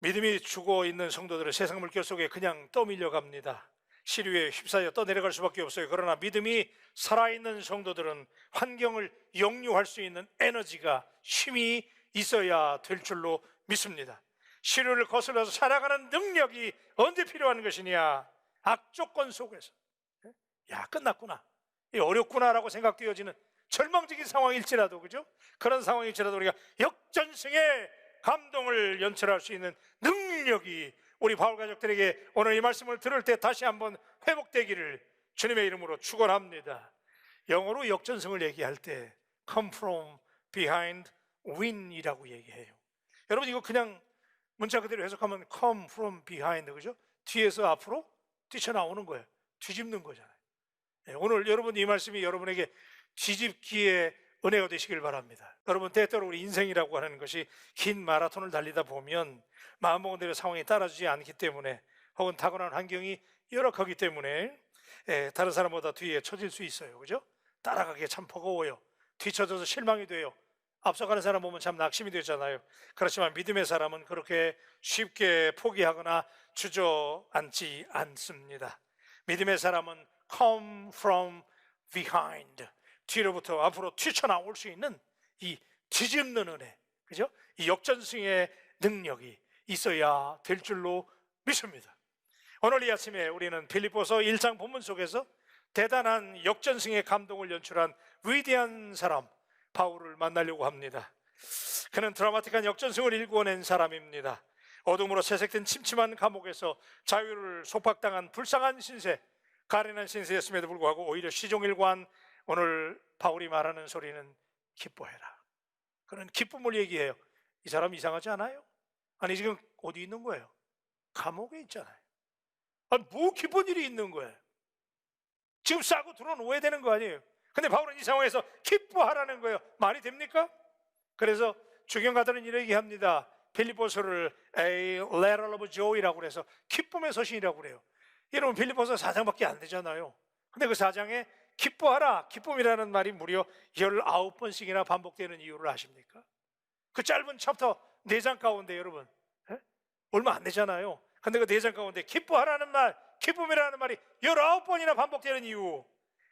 믿음이 죽어 있는 성도들은 세상 물결 속에 그냥 떠밀려 갑니다. 시류에 휩싸여 떠내려갈 수밖에 없어요. 그러나 믿음이 살아있는 성도들은 환경을 역류할 수 있는 에너지가, 힘이 있어야 될 줄로 믿습니다. 시류를 거슬러서 살아가는 능력이 언제 필요한 것이냐? 악조건 속에서. 야, 끝났구나, 어렵구나라고 생각되어지는 절망적인 상황일지라도, 그죠? 그런 상황일지라도 우리가 역전승의 감동을 연출할 수 있는 능력이 우리 바울 가족들에게 오늘 이 말씀을 들을 때 다시 한번 회복되기를 주님의 이름으로 축원합니다. 영어로 역전승을 얘기할 때 come from behind win이라고 얘기해요. 여러분, 이거 그냥 문자 그대로 해석하면 come from behind, 그죠? 뒤에서 앞으로 뛰쳐나오는 거예요. 뒤집는 거잖아요. 오늘 여러분, 이 말씀이 여러분에게 뒤집기의 은혜가 되시길 바랍니다. 여러분, 때때로 우리 인생이라고 하는 것이 긴 마라톤을 달리다 보면 마음먹은 대로 상황이 따라주지 않기 때문에, 혹은 타고난 환경이 열악하기 때문에 다른 사람보다 뒤에 처질 수 있어요. 그죠? 따라가기 참 버거워요. 뒤쳐져서 실망이 돼요. 앞서가는 사람 보면 참 낙심이 되잖아요. 그렇지만 믿음의 사람은 그렇게 쉽게 포기하거나 주저앉지 않습니다. 믿음의 사람은 come from behind, 뒤로부터 앞으로 튀쳐나올 수 있는 이 뒤집는 은혜, 그죠? 이 역전승의 능력이 있어야 될 줄로 믿습니다. 오늘 이 아침에 우리는 빌립보서 1장 본문 속에서 대단한 역전승의 감동을 연출한 위대한 사람 바울을 만나려고 합니다. 그는 드라마틱한 역전승을 일구어낸 사람입니다. 어둠으로 채색된 침침한 감옥에서 자유를 속박당한 불쌍한 신세, 가련한 신세였음에도 불구하고 오히려 시종일관 오늘 바울이 말하는 소리는 기뻐해라. 그는 기쁨을 얘기해요. 이 사람 이상하지 않아요? 아니, 지금 어디 있는 거예요? 감옥에 있잖아요. 아니, 뭐 기쁜 일이 있는 거예요? 지금 싸고 들어놓아야 되는 거 아니에요? 근데 바울은 이 상황에서 기뻐하라는 거예요. 말이 됩니까? 그래서 주경가들은 이렇게 얘기합니다. 빌립보서를 A letter of joy라고 그래서 기쁨의 서신이라고 그래요. 여러분, 빌립보서 4장밖에 안 되잖아요. 근데 그 4장에 기뻐하라, 기쁨이라는 말이 무려 19번씩이나 반복되는 이유를 아십니까? 그 짧은 챕터 4장 가운데 여러분, 얼마 안 되잖아요. 근데 그 4장 가운데 기뻐하라는 말, 기쁨이라는 말이 19번이나 반복되는 이유.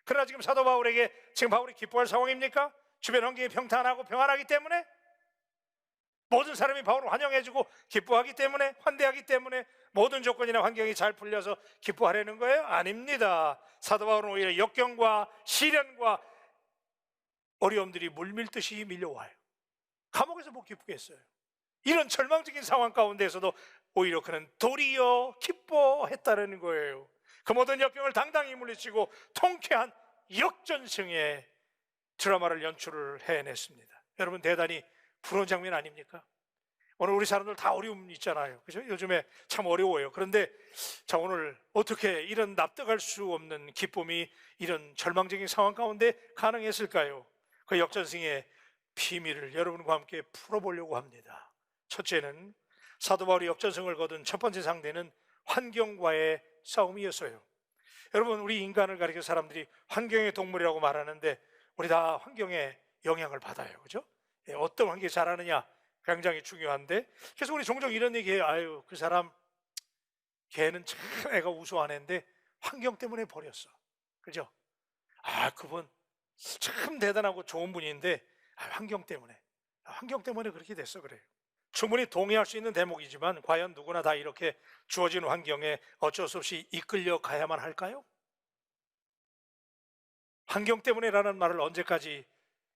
그러나 지금 사도 바울에게 지금 바울이 기뻐할 상황입니까? 주변 환경이 평탄하고 평안하기 때문에, 모든 사람이 바울을 환영해주고 기뻐하기 때문에, 환대하기 때문에 모든 조건이나 환경이 잘 풀려서 기뻐하려는 거예요? 아닙니다. 사도 바울은 오히려 역경과 시련과 어려움들이 물밀듯이 밀려와요. 감옥에서 못 기쁘겠어요. 이런 절망적인 상황 가운데서도 오히려 그는 도리어 기뻐했다는 거예요. 그 모든 역경을 당당히 물리치고 통쾌한 역전승의 드라마를 연출을 해냈습니다. 여러분, 대단히 부러운 장면 아닙니까? 오늘 우리 사람들 다 어려움 있잖아요. 그죠? 요즘에 참 어려워요. 그런데 자, 오늘 어떻게 이런 납득할 수 없는 기쁨이 이런 절망적인 상황 가운데 가능했을까요? 그 역전승의 비밀을 여러분과 함께 풀어보려고 합니다. 첫째는 사도 바울이 역전승을 거둔 첫 번째 상대는 환경과의 싸움이었어요. 여러분, 우리 인간을 가리켜 사람들이 환경의 동물이라고 말하는데 우리 다 환경에 영향을 받아요. 그죠? 어떤 환경에 자라느냐 굉장히 중요한데, 그래서 우리 종종 이런 얘기해요. 아유, 그 사람 걔는 참 애가 우수한 애인데 환경 때문에 버렸어. 그죠? 아, 그분 참 대단하고 좋은 분인데 환경 때문에 그렇게 됐어. 그래요. 충분히 동의할 수 있는 대목이지만 과연 누구나 다 이렇게 주어진 환경에 어쩔 수 없이 이끌려 가야만 할까요? 환경 때문에라는 말을 언제까지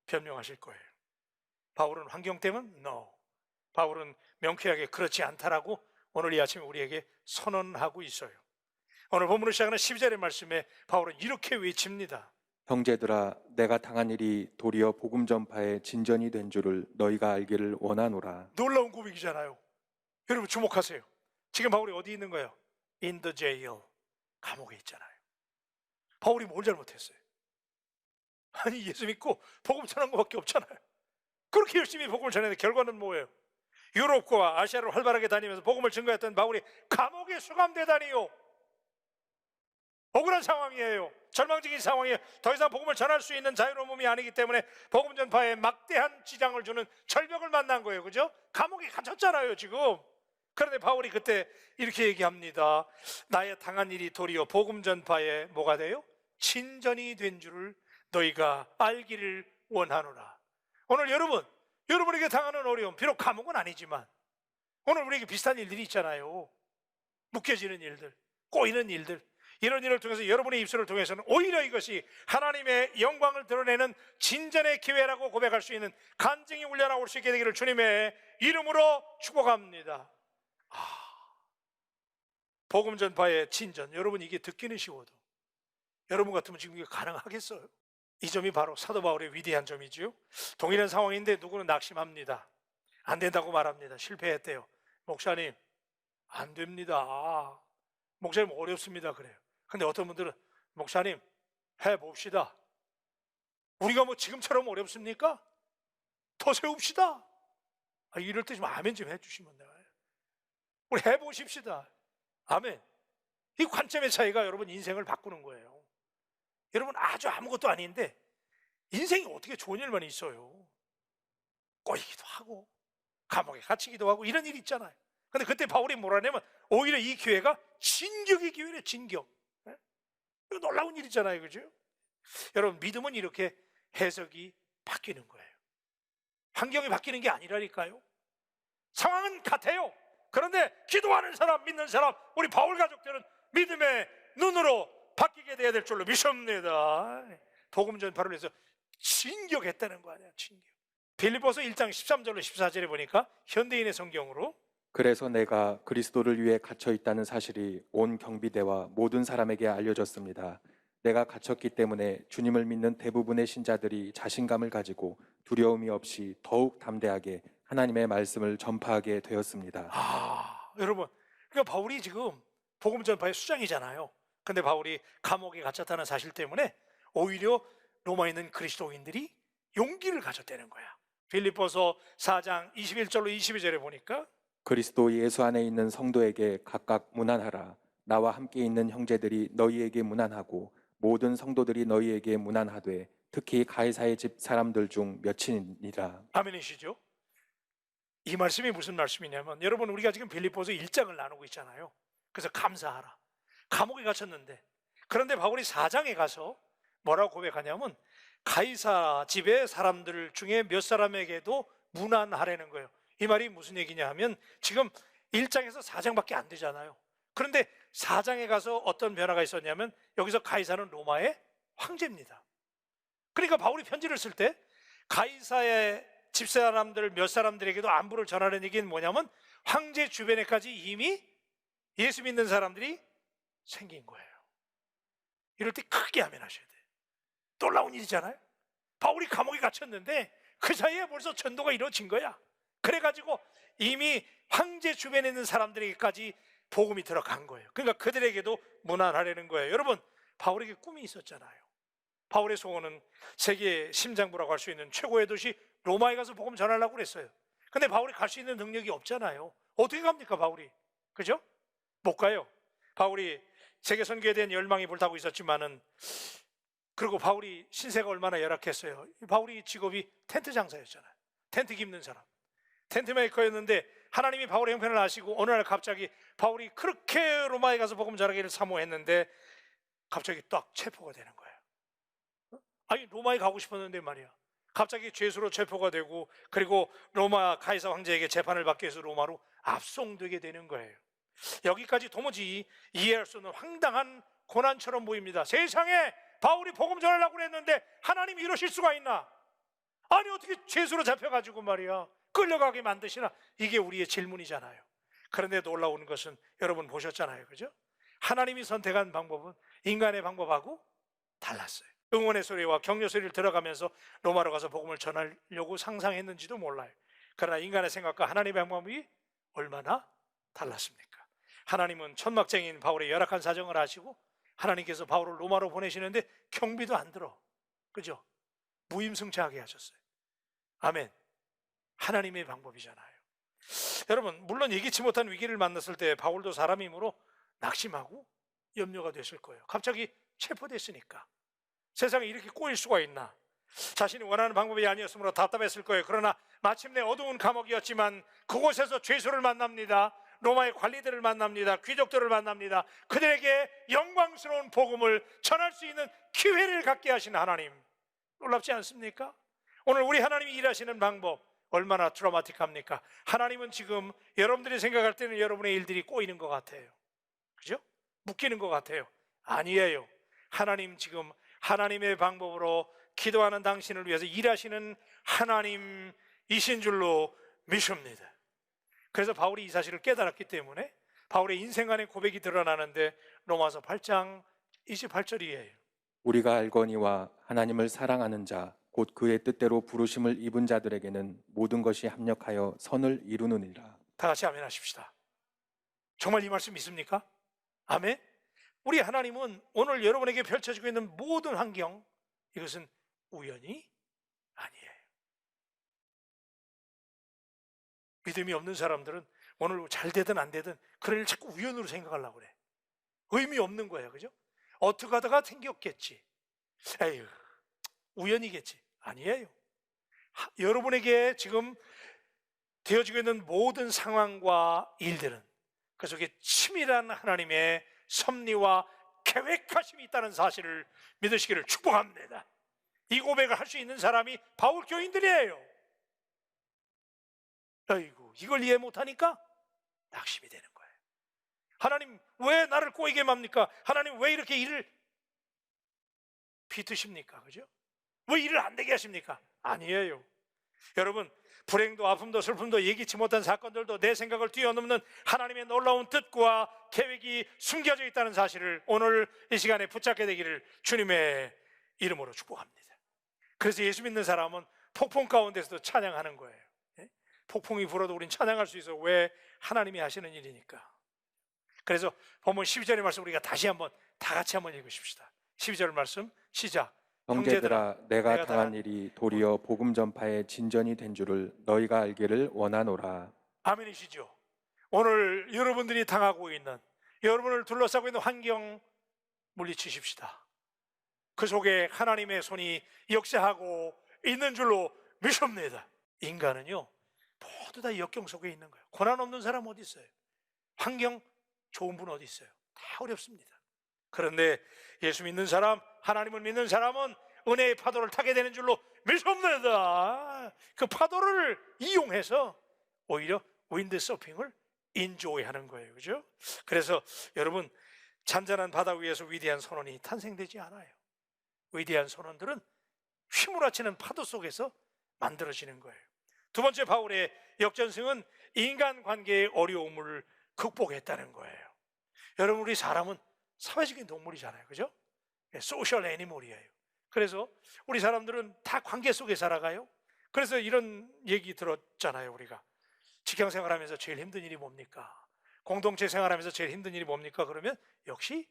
변명하실 거예요? 바울은 환경 때문? No. 바울은 명쾌하게 그렇지 않다라고 오늘 이 아침에 우리에게 선언하고 있어요. 오늘 본문을 시작하는 12절의 말씀에 바울은 이렇게 외칩니다. 형제들아, 내가 당한 일이 도리어 복음 전파의 진전이 된 줄을 너희가 알기를 원하노라. 놀라운 고백이잖아요. 여러분 주목하세요. 지금 바울이 어디 있는 거예요? In the jail. 감옥에 있잖아요. 바울이 뭘 잘못했어요? 아니, 예수 믿고 복음 전한 것밖에 없잖아요. 그렇게 열심히 복음을 전했는데 결과는 뭐예요? 유럽과 아시아를 활발하게 다니면서 복음을 증거했던 바울이 감옥에 수감되다니요. 억울한 상황이에요. 절망적인 상황이에요. 더 이상 복음을 전할 수 있는 자유로운 몸이 아니기 때문에 복음 전파에 막대한 지장을 주는 절벽을 만난 거예요. 그죠? 감옥에 갇혔잖아요 지금. 그런데 바울이 그때 이렇게 얘기합니다. 나의 당한 일이 도리어 복음 전파에 뭐가 돼요? 진전이 된 줄을 너희가 알기를 원하노라. 오늘 여러분에게 당하는 어려움, 비록 감옥은 아니지만 오늘 우리에게 비슷한 일들이 있잖아요. 묶여지는 일들, 꼬이는 일들, 이런 일을 통해서 여러분의 입술을 통해서는 오히려 이것이 하나님의 영광을 드러내는 진전의 기회라고 고백할 수 있는 간증이 울려나올 수 있게 되기를 주님의 이름으로 축복합니다. 복음 전파의 진전, 여러분 이게 듣기는 쉬워도 여러분 같으면 지금 이게 가능하겠어요? 이 점이 바로 사도 바울의 위대한 점이지요. 동일한 상황인데 누구는 낙심합니다. 안 된다고 말합니다. 실패했대요. 목사님 안 됩니다. 목사님 어렵습니다. 그래요. 근데 어떤 분들은 목사님 해봅시다. 우리가 뭐 지금처럼 어렵습니까? 더 세웁시다. 이럴 때 좀 아멘 좀 해주시면 돼요. 우리 해보십시다. 아멘. 이 관점의 차이가 여러분 인생을 바꾸는 거예요. 여러분 아주 아무것도 아닌데 인생이 어떻게 좋은 일만 있어요. 꼬이기도 하고 감옥에 갇히기도 하고 이런 일이 있잖아요. 근데 그때 바울이 뭐라냐면 오히려 이 기회가 진격의 기회래. 진격. 이거 놀라운 일이잖아요. 그죠? 여러분 믿음은 이렇게 해석이 바뀌는 거예요. 환경이 바뀌는 게 아니라니까요. 상황은 같아요. 그런데 기도하는 사람, 믿는 사람, 우리 바울 가족들은 믿음의 눈으로 바뀌게 돼야 될 줄로 믿습니다. 복음 전파를 위해서 진격했다는 거 아니야. 진격. 빌립보서 1장 13절로 14절에 보니까 현대인의 성경으로 그래서 내가 그리스도를 위해 갇혀 있다는 사실이 온 경비대와 모든 사람에게 알려졌습니다. 내가 갇혔기 때문에 주님을 믿는 대부분의 신자들이 자신감을 가지고 두려움이 없이 더욱 담대하게 하나님의 말씀을 전파하게 되었습니다. 여러분, 그러니까 바울이 지금 복음 전파의 수장이잖아요. 근데 바울이 감옥에 갇혔다는 사실 때문에 오히려 로마에 있는 그리스도인들이 용기를 가졌다는 거야. 빌립보서 4장 21절로 22절에 보니까 그리스도 예수 안에 있는 성도에게 각각 문안하라. 나와 함께 있는 형제들이 너희에게 문안하고 모든 성도들이 너희에게 문안하되 특히 가이사의 집 사람들 중 몇이니라. 아멘이시죠? 이 말씀이 무슨 말씀이냐면 여러분 우리가 지금 빌립보서 1장을 나누고 있잖아요. 그래서 감사하라. 감옥에 갇혔는데 그런데 바울이 4장에 가서 뭐라고 고백하냐면 가이사 집의 사람들 중에 몇 사람에게도 문안하라는 거예요. 이 말이 무슨 얘기냐 하면 지금 1장에서 4장밖에 안 되잖아요. 그런데 4장에 가서 어떤 변화가 있었냐면 여기서 가이사는 로마의 황제입니다. 그러니까 바울이 편지를 쓸 때 가이사의 집사람들 몇 사람들에게도 안부를 전하는 얘기는 뭐냐면 황제 주변에까지 이미 예수 믿는 사람들이 생긴 거예요. 이럴 때 크게 아멘하셔야 돼요. 놀라운 일이잖아요. 바울이 감옥에 갇혔는데 그 사이에 벌써 전도가 이루어진 거야. 그래가지고 이미 황제 주변에 있는 사람들에게까지 복음이 들어간 거예요. 그러니까 그들에게도 문안하려는 거예요. 여러분 바울에게 꿈이 있었잖아요. 바울의 소원은 세계의 심장부라고 할 수 있는 최고의 도시 로마에 가서 복음 전하려고 그랬어요. 근데 바울이 갈 수 있는 능력이 없잖아요. 어떻게 갑니까 바울이? 그죠? 못 가요. 바울이 세계 선교에 대한 열망이 불타고 있었지만은 그리고 바울이 신세가 얼마나 열악했어요. 바울이 직업이 텐트 장사였잖아요. 텐트 깁는 사람, 텐트 메이커였는데 하나님이 바울의 형편을 아시고 어느 날 갑자기 바울이 그렇게 로마에 가서 복음 전하기를 사모했는데 갑자기 딱 체포가 되는 거예요. 아니 로마에 가고 싶었는데 말이야. 갑자기 죄수로 체포가 되고 그리고 로마 가이사 황제에게 재판을 받기 위해서 로마로 압송되게 되는 거예요. 여기까지 도무지 이해할 수 없는 황당한 고난처럼 보입니다. 세상에 바울이 복음 전하려고 그랬는데 하나님이 이러실 수가 있나? 아니 어떻게 죄수로 잡혀가지고 말이야 끌려가게 만드시나? 이게 우리의 질문이잖아요. 그런데 놀라운 것은 여러분 보셨잖아요. 그죠? 하나님이 선택한 방법은 인간의 방법하고 달랐어요. 응원의 소리와 격려 소리를 들어가면서 로마로 가서 복음을 전하려고 상상했는지도 몰라요. 그러나 인간의 생각과 하나님의 방법이 얼마나 달랐습니까? 하나님은 천막쟁이인 바울의 열악한 사정을 아시고 하나님께서 바울을 로마로 보내시는데 경비도 안 들어. 그죠? 무임승차하게 하셨어요. 아멘. 하나님의 방법이잖아요. 여러분 물론 예기치 못한 위기를 만났을 때 바울도 사람이므로 낙심하고 염려가 됐을 거예요. 갑자기 체포됐으니까 세상에 이렇게 꼬일 수가 있나? 자신이 원하는 방법이 아니었으므로 답답했을 거예요. 그러나 마침내 어두운 감옥이었지만 그곳에서 죄수를 만납니다. 로마의 관리들을 만납니다. 귀족들을 만납니다. 그들에게 영광스러운 복음을 전할 수 있는 기회를 갖게 하신 하나님, 놀랍지 않습니까? 오늘 우리 하나님이 일하시는 방법 얼마나 드라마틱합니까? 하나님은 지금 여러분들이 생각할 때는 여러분의 일들이 꼬이는 것 같아요. 그죠? 묶이는 것 같아요. 아니에요. 하나님 지금 하나님의 방법으로 기도하는 당신을 위해서 일하시는 하나님이신 줄로 믿습니다. 그래서 바울이 이 사실을 깨달았기 때문에 바울의 인생 안의 고백이 드러나는데 로마서 8장 28절이에요. 우리가 알거니와 하나님을 사랑하는 자 곧 그의 뜻대로 부르심을 입은 자들에게는 모든 것이 합력하여 선을 이루느니라. 다 같이 아멘 하십시다. 정말 이 말씀 믿습니까? 아멘. 우리 하나님은 오늘 여러분에게 펼쳐지고 있는 모든 환경, 이것은 우연이 아니에요. 믿음이 없는 사람들은 오늘 잘 되든 안 되든 그런 일 자꾸 우연으로 생각하려고 그래. 의미 없는 거예요. 그죠? 어떻게 하다가 생겼겠지. 에휴, 우연이겠지. 아니에요. 여러분에게 지금 되어지고 있는 모든 상황과 일들은 그 속에 치밀한 하나님의 섭리와 계획하심이 있다는 사실을 믿으시기를 축복합니다. 이 고백을 할 수 있는 사람이 바울 교인들이에요. 아이고, 이걸 이해 못하니까 낙심이 되는 거예요. 하나님 왜 나를 꼬이게 맙니까? 하나님 왜 이렇게 일을 비트십니까? 그죠? 왜 일을 안 되게 하십니까? 아니에요. 여러분, 불행도 아픔도 슬픔도 예기치 못한 사건들도 내 생각을 뛰어넘는 하나님의 놀라운 뜻과 계획이 숨겨져 있다는 사실을 오늘 이 시간에 붙잡게 되기를 주님의 이름으로 축복합니다. 그래서 예수 믿는 사람은 폭풍 가운데서도 찬양하는 거예요. 폭풍이 불어도 우린 찬양할 수 있어. 왜? 하나님이 하시는 일이니까. 그래서 본문 12절의 말씀 우리가 다시 한번 다 같이 한번 읽으십시다. 12절 말씀 시작. 형제들아 내가 당한 일이 도리어 복음 전파의 진전이 된 줄을 너희가 알기를 원하노라. 아멘이시죠? 오늘 여러분들이 당하고 있는, 여러분을 둘러싸고 있는 환경 물리치십시다. 그 속에 하나님의 손이 역사하고 있는 줄로 믿습니다. 인간은요 모두 다 역경 속에 있는 거예요. 고난 없는 사람 어디 있어요? 환경 좋은 분 어디 있어요? 다 어렵습니다. 그런데 예수 믿는 사람, 하나님을 믿는 사람은 은혜의 파도를 타게 되는 줄로 믿습니다. 그 파도를 이용해서 오히려 윈드 서핑을 인조이하는 거예요. 그죠? 그래서 여러분, 잔잔한 바다 위에서 위대한 선원이 탄생되지 않아요. 위대한 선원들은 휘몰아치는 파도 속에서 만들어지는 거예요. 두 번째 바울의 역전승은 인간관계의 어려움을 극복했다는 거예요. 여러분, 우리 사람은 사회적인 동물이잖아요. 그죠? 소셜 애니멀이에요. 그래서 우리 사람들은 다 관계 속에 살아가요. 그래서 이런 얘기 들었잖아요. 우리가 직장 생활하면서 제일 힘든 일이 뭡니까? 공동체 생활하면서 제일 힘든 일이 뭡니까? 그러면 역시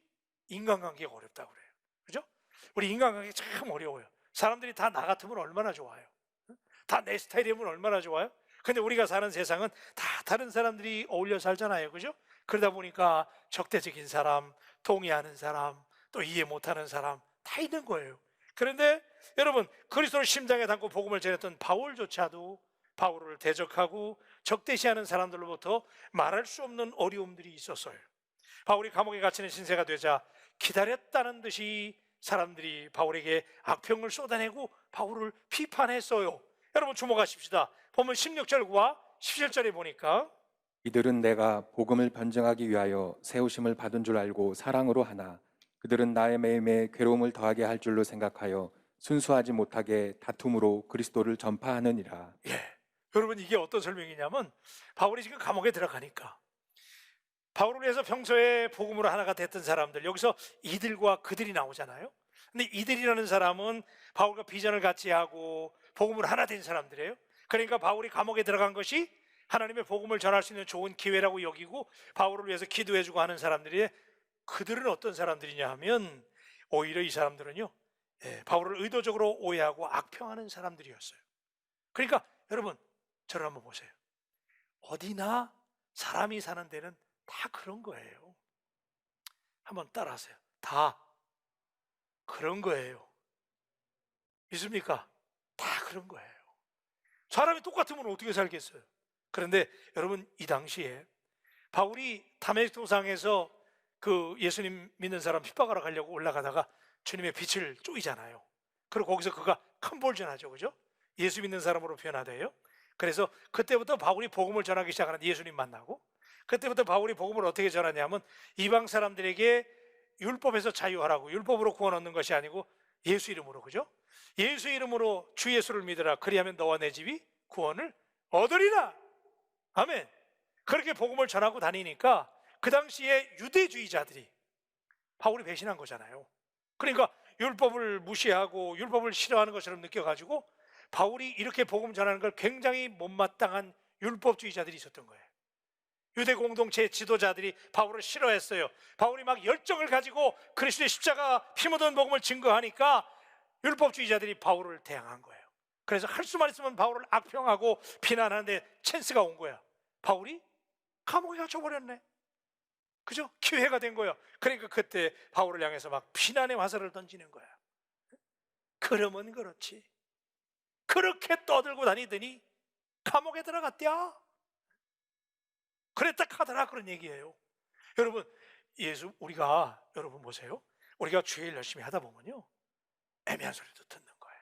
인간관계가 어렵다고 그래요. 그죠? 우리 인간관계 참 어려워요. 사람들이 다 나 같으면 얼마나 좋아요. 다 내 스타일이면 얼마나 좋아요. 근데 우리가 사는 세상은 다 다른 사람들이 어울려 살잖아요. 그죠? 그러다 보니까 적대적인 사람, 동의하는 사람, 또 이해 못하는 사람 다 있는 거예요. 그런데 여러분, 그리스도를 심장에 담고 복음을 전했던 바울조차도 바울을 대적하고 적대시하는 사람들로부터 말할 수 없는 어려움들이 있었어요. 바울이 감옥에 갇히는 신세가 되자 기다렸다는 듯이 사람들이 바울에게 악평을 쏟아내고 바울을 비판했어요. 여러분 주목하십시다. 보면 16절과 17절에 보니까 이들은 내가 복음을 변증하기 위하여 세우심을 받은 줄 알고 사랑으로 하나 그들은 나의 매임에 괴로움을 더하게 할 줄로 생각하여 순수하지 못하게 다툼으로 그리스도를 전파하느니라. 여러분, 이게 어떤 설명이냐면 바울이 지금 감옥에 들어가니까 바울을 위해서 평소에 복음으로 하나가 됐던 사람들, 여기서 이들과 그들이 나오잖아요. 근데 이들이라는 사람은 바울과 비전을 같이 하고 복음으로 하나 된 사람들이에요. 그러니까 바울이 감옥에 들어간 것이 하나님의 복음을 전할 수 있는 좋은 기회라고 여기고 바울을 위해서 기도해주고 하는 사람들이, 그들은 어떤 사람들이냐 하면 오히려 이 사람들은요 바울을 의도적으로 오해하고 악평하는 사람들이었어요. 그러니까 여러분, 저를 한번 보세요. 어디나 사람이 사는 데는 다 그런 거예요. 한번 따라하세요. 다 그런 거예요. 믿습니까? 다 그런 거예요. 사람이 똑같으면 어떻게 살겠어요? 그런데 여러분, 이 당시에 바울이 다메섹 도상에서 그 예수님 믿는 사람 핍박하러 가려고 올라가다가 주님의 빛을 쪼이잖아요. 그리고 거기서 그가 컨버전하죠, 그죠? 예수 믿는 사람으로 변화돼요. 그래서 그때부터 바울이 복음을 전하기 시작하는데, 예수님 만나고 그때부터 바울이 복음을 어떻게 전하냐면 이방 사람들에게 율법에서 자유하라고, 율법으로 구원 얻는 것이 아니고 예수 이름으로, 그죠? 예수 이름으로 주 예수를 믿으라, 그리하면 너와 내 집이 구원을 얻으리라. 아멘. 그렇게 복음을 전하고 다니니까 그 당시에 유대주의자들이 바울이 배신한 거잖아요. 그러니까 율법을 무시하고 율법을 싫어하는 것처럼 느껴가지고 바울이 이렇게 복음 전하는 걸 굉장히 못마땅한 율법주의자들이 있었던 거예요. 유대 공동체의 지도자들이 바울을 싫어했어요. 바울이 막 열정을 가지고 그리스도의 십자가 피 묻은 복음을 증거하니까 율법주의자들이 바울을 대항한 거예요. 그래서 할 수만 있으면 바울을 악평하고 비난하는데 찬스가 온 거야. 바울이 감옥에 갇혀버렸네. 그죠? 기회가 된 거야. 그러니까 그때 바울을 향해서 막 비난의 화살을 던지는 거야. 그러면 그렇지, 그렇게 떠들고 다니더니 감옥에 들어갔대야. 그랬다 카더라, 그런 얘기예요. 여러분, 우리가 여러분 보세요. 우리가 주일 열심히 하다 보면요, 애매한 소리도 듣는 거예요.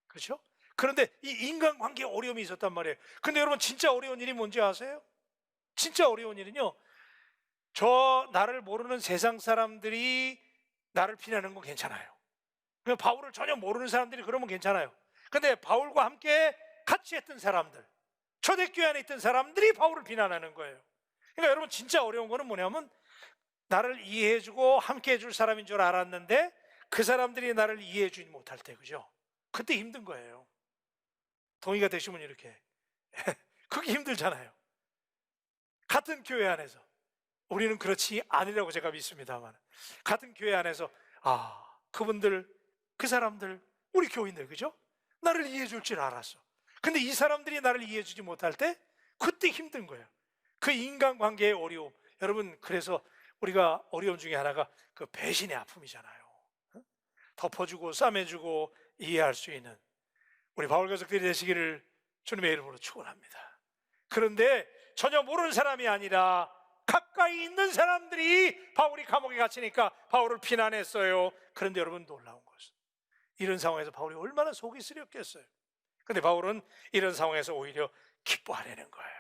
그렇죠? 그런데 이 인간관계에 어려움이 있었단 말이에요. 근데 여러분, 진짜 어려운 일이 뭔지 아세요? 진짜 어려운 일은요, 저 나를 모르는 세상 사람들이 나를 비난하는 건 괜찮아요. 바울을 전혀 모르는 사람들이 그러면 괜찮아요. 근데 바울과 함께 같이 했던 사람들, 초대교회 안에 있던 사람들이 바울을 비난하는 거예요. 그러니까 여러분, 진짜 어려운 거는 뭐냐면, 나를 이해해주고 함께 해줄 사람인 줄 알았는데 그 사람들이 나를 이해해주지 못할 때, 그죠? 그때 힘든 거예요. 동의가 되시면 이렇게 그게 힘들잖아요. 같은 교회 안에서, 우리는 그렇지 않으라고 제가 믿습니다만, 같은 교회 안에서 그분들, 그 사람들, 우리 교인들, 그죠? 나를 이해해 줄 줄 알았어. 근데 이 사람들이 나를 이해해 주지 못할 때 그때 힘든 거예요. 그 인간관계의 어려움. 여러분, 그래서 우리가 어려움 중에 하나가 그 배신의 아픔이잖아요. 덮어주고 싸매주고 이해할 수 있는 우리 바울 가족들이 되시기를 주님의 이름으로 축원합니다. 그런데 전혀 모르는 사람이 아니라 가까이 있는 사람들이 바울이 감옥에 갇히니까 바울을 비난했어요. 그런데 여러분, 놀라운 것은 이런 상황에서 바울이 얼마나 속이 쓰렸겠어요. 근데 바울은 이런 상황에서 오히려 기뻐하려는 거예요.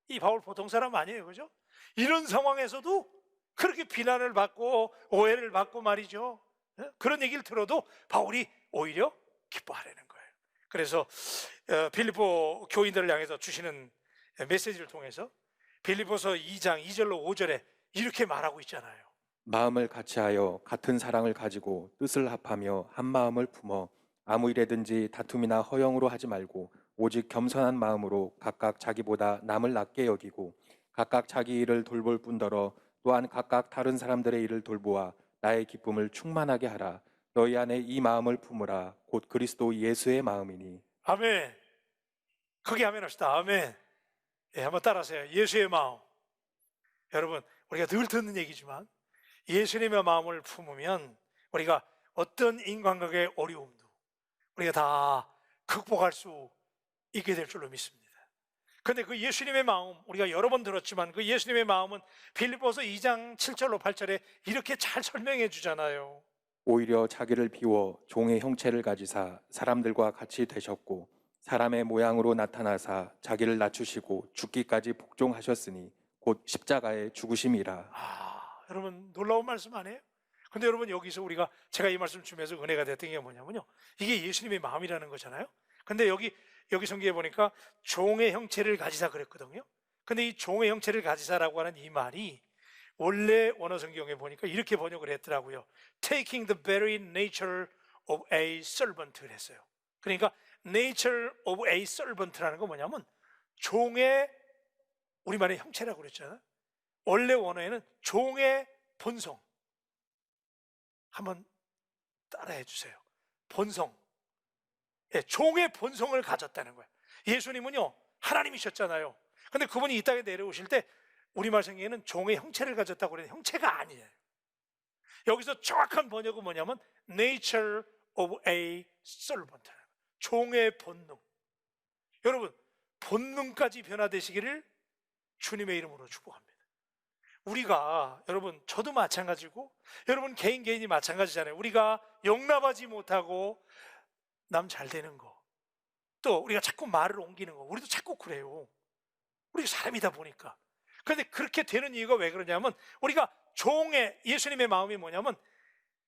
이 바울 보통 사람 아니에요, 그죠? 이런 상황에서도 그렇게 비난을 받고 오해를 받고 말이죠, 그런 얘기를 들어도 바울이 오히려 기뻐하려는 거예요. 그래서 빌립보 교인들을 향해서 주시는 메시지를 통해서 빌립보서 2장 2절로 5절에 이렇게 말하고 있잖아요. 마음을 같이하여 같은 사랑을 가지고 뜻을 합하며 한 마음을 품어 아무 일에든지 다툼이나 허영으로 하지 말고 오직 겸손한 마음으로 각각 자기보다 남을 낮게 여기고 각각 자기 일을 돌볼 뿐더러 또한 각각 다른 사람들의 일을 돌보아 나의 기쁨을 충만하게 하라. 너희 안에 이 마음을 품으라. 곧 그리스도 예수의 마음이니. 아멘. 크게 아멘 합시다. 아멘. 한번 따라하세요. 예수의 마음. 여러분, 우리가 늘 듣는 얘기지만 예수님의 마음을 품으면 우리가 어떤 인간관계의 어려움도 우리가 다 극복할 수 있게 될 줄로 믿습니다. 그런데 그 예수님의 마음, 우리가 여러 번 들었지만 그 예수님의 마음은 빌립보서 2장 7절로 8절에 이렇게 잘 설명해 주잖아요. 오히려 자기를 비워 종의 형체를 가지사 사람들과 같이 되셨고 사람의 모양으로 나타나사 자기를 낮추시고 죽기까지 복종하셨으니 곧 십자가의 죽으심이라. 여러분, 놀라운 말씀 아니에요? 근데 여러분, 여기서 제가 이 말씀 주면서 은혜가 됐던 게 뭐냐면요, 이게 예수님의 마음이라는 거잖아요. 근데 여기 성경에 보니까 종의 형체를 가지사 그랬거든요. 근데 이 종의 형체를 가지사라고 하는 이 말이 원래 원어 성경에 보니까 이렇게 번역을 했더라고요. Taking the very nature of a servant 그랬어요. 그러니까 nature of a servant라는 건 뭐냐면 종의, 우리말의 형체라고 그랬잖아요. 원래 원어에는 종의 본성. 한번 따라해 주세요. 본성. 종의 본성을 가졌다는 거예요. 예수님은요, 하나님이셨잖아요. 근데 그분이 이 땅에 내려오실 때 우리말 성경에는 종의 형체를 가졌다고 그래요. 형체가 아니에요. 여기서 정확한 번역은 뭐냐면 nature of a servant, 종의 본능. 여러분, 본능까지 변화되시기를 주님의 이름으로 축복합니다. 우리가, 여러분, 저도 마찬가지고 여러분 개인이 마찬가지잖아요. 우리가 용납하지 못하고 남 잘 되는 거, 또 우리가 자꾸 말을 옮기는 거, 우리도 자꾸 그래요. 우리 사람이다 보니까. 그런데 그렇게 되는 이유가 왜 그러냐면, 우리가 종의, 예수님의 마음이 뭐냐면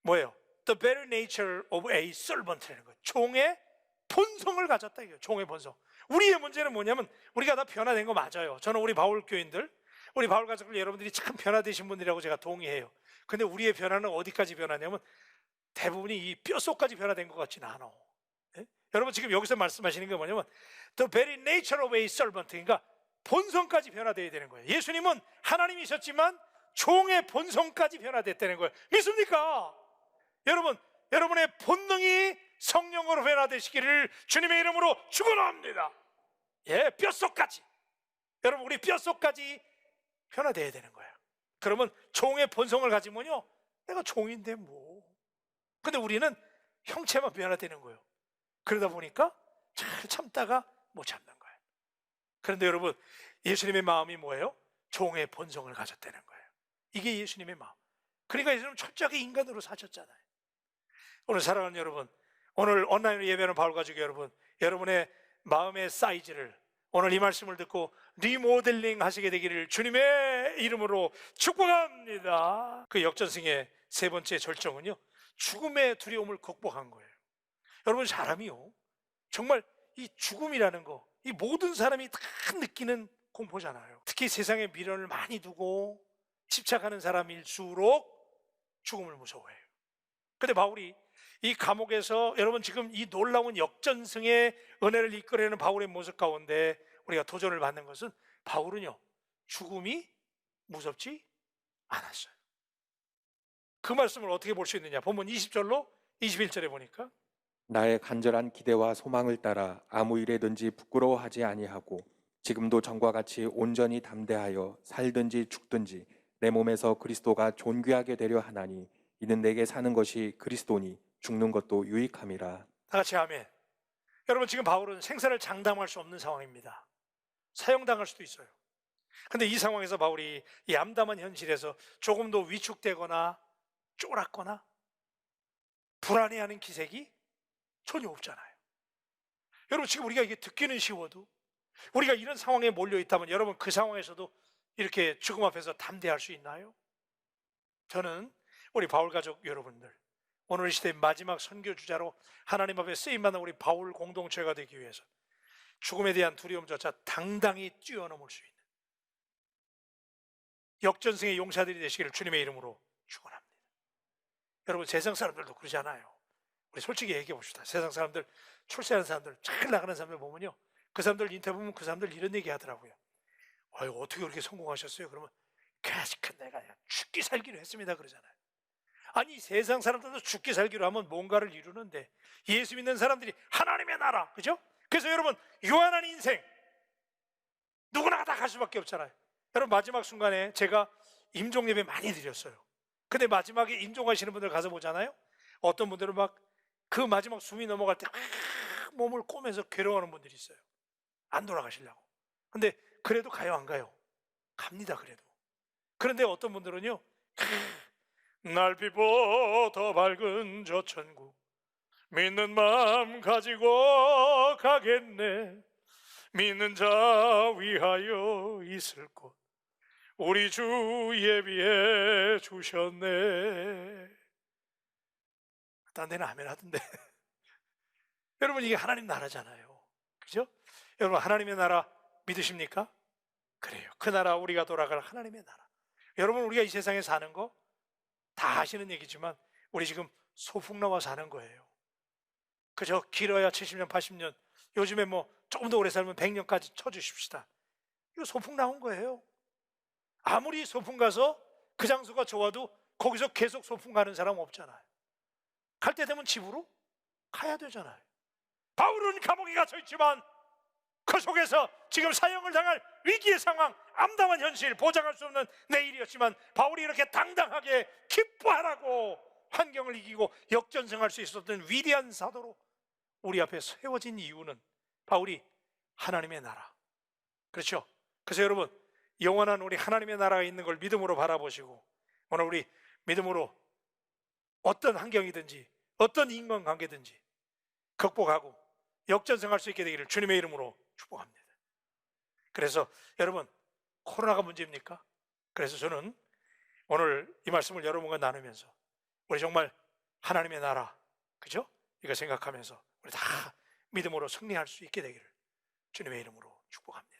뭐예요? The better nature of a servant라는 거예요. 종의 본성을 가졌다 이거예요. 종의 본성. 우리의 문제는 뭐냐면, 우리가 다 변화된 거 맞아요. 저는 우리 바울 교인들, 우리 바울 가족들 여러분들이 참 변화되신 분들이라고 제가 동의해요. 근데 우리의 변화는 어디까지 변하냐면, 대부분이 이 뼛속까지 변화된 것 같지는 않아. 예? 여러분 지금 여기서 말씀하시는 게 뭐냐면 The very nature of a servant, 그러니까 본성까지 변화되어야 되는 거예요. 예수님은 하나님이셨지만 종의 본성까지 변화됐다는 거예요. 믿습니까? 여러분, 여러분의 본능이 성령으로 변화되시기를 주님의 이름으로 축원합니다. 예, 뼛속까지. 여러분, 우리 뼛속까지 변화되어야 되는 거예요. 그러면 종의 본성을 가지면요, 내가 종인데 뭐. 근데 우리는 형체만 변화되는 거예요. 그러다 보니까 잘 참다가 못 참는 거예요. 그런데 여러분, 예수님의 마음이 뭐예요? 종의 본성을 가졌다는 거예요. 이게 예수님의 마음. 그러니까 예수님은 철저하게 인간으로 사셨잖아요. 오늘 사랑하는 여러분, 오늘 온라인으로 예배하는 바울 가족 여러분, 여러분의 마음의 사이즈를 오늘 이 말씀을 듣고 리모델링 하시게 되기를 주님의 이름으로 축복합니다. 그 역전승의 세 번째 절정은요, 죽음의 두려움을 극복한 거예요. 여러분, 사람이요, 정말 이 죽음이라는 거, 이 모든 사람이 다 느끼는 공포잖아요. 특히 세상에 미련을 많이 두고 집착하는 사람일수록 죽음을 무서워해요. 근데 바울이 이 감옥에서, 여러분 지금 이 놀라운 역전승의 은혜를 이끌어내는 바울의 모습 가운데 우리가 도전을 받는 것은, 바울은요, 죽음이 무섭지 않았어요. 그 말씀을 어떻게 볼 수 있느냐? 본문 20절로 21절에 보니까, 나의 간절한 기대와 소망을 따라 아무 일에든지 부끄러워하지 아니하고 지금도 전과 같이 온전히 담대하여 살든지 죽든지 내 몸에서 그리스도가 존귀하게 되려 하나니 이는 내게 사는 것이 그리스도니 죽는 것도 유익함이라. 다 같이 아멘. 여러분, 지금 바울은 생사를 장담할 수 없는 상황입니다. 사형당할 수도 있어요. 근데 이 상황에서 바울이 이 암담한 현실에서 조금 더 위축되거나 쫄았거나 불안해하는 기색이 전혀 없잖아요. 여러분, 지금 우리가 이게 듣기는 쉬워도, 우리가 이런 상황에 몰려 있다면 여러분, 그 상황에서도 이렇게 죽음 앞에서 담대할 수 있나요? 저는 우리 바울 가족 여러분들, 오늘 이 시대의 마지막 선교주자로 하나님 앞에 쓰임받는 우리 바울 공동체가 되기 위해서 죽음에 대한 두려움조차 당당히 뛰어넘을 수 있는 역전승의 용사들이 되시기를 주님의 이름으로 축원합니다. 여러분, 세상 사람들도 그러지 않아요. 우리 솔직히 얘기해 봅시다. 세상 사람들, 출세하는 사람들, 잘 나가는 사람들 보면요, 그 사람들 인터뷰 보면 그 사람들 이런 얘기 하더라고요. 아유, 어떻게 그렇게 성공하셨어요? 그러면 가식한 내가 죽기 살기로 했습니다 그러잖아요. 아니, 세상 사람들도 죽기 살기로 하면 뭔가를 이루는데, 예수 믿는 사람들이 하나님의 나라, 그죠? 그래서 여러분, 요한한 인생 누구나 다 갈 수밖에 없잖아요. 여러분, 마지막 순간에 제가 임종 예배 많이 드렸어요. 근데 마지막에 임종하시는 분들 가서 보잖아요. 어떤 분들은 막 그 마지막 숨이 넘어갈 때 몸을 꼬면서 괴로워하는 분들이 있어요. 안 돌아가시려고. 근데 그래도 가요, 안 가요? 갑니다, 그래도. 그런데 어떤 분들은요, 날비보다 밝은 저 천국 믿는 마음 가지고 가겠네. 믿는 자 위하여 있을 곳 우리 주 예비해 주셨네. 딴 데는 아멘 하던데. 여러분, 이게 하나님 나라잖아요, 그죠? 여러분, 하나님의 나라 믿으십니까? 그래요. 그 나라, 우리가 돌아갈 하나님의 나라. 여러분, 우리가 이 세상에 사는 거 다 아시는 얘기지만 우리 지금 소풍 나와 사는 거예요. 그저 길어야 70년 80년, 요즘에 뭐 조금 더 오래 살면 100년까지 쳐주십시다. 이거 소풍 나온 거예요. 아무리 소풍 가서 그 장소가 좋아도 거기서 계속 소풍 가는 사람 없잖아요. 갈 때 되면 집으로 가야 되잖아요. 바울은 감옥에 갇혀 있지만 그 속에서 지금 사형을 당할 위기의 상황, 암담한 현실, 보장할 수 없는 내일이었지만 바울이 이렇게 당당하게 기뻐하라고 환경을 이기고 역전승할 수 있었던 위대한 사도로 우리 앞에 세워진 이유는 바울이 하나님의 나라, 그렇죠? 그래서 여러분, 영원한 우리 하나님의 나라가 있는 걸 믿음으로 바라보시고, 오늘 우리 믿음으로 어떤 환경이든지 어떤 인간관계든지 극복하고 역전승할 수 있게 되기를 주님의 이름으로 축복합니다. 그래서 여러분, 코로나가 문제입니까? 그래서 저는 오늘 이 말씀을 여러분과 나누면서 우리 정말 하나님의 나라, 그죠? 이거 생각하면서 우리 다 믿음으로 승리할 수 있게 되기를 주님의 이름으로 축복합니다.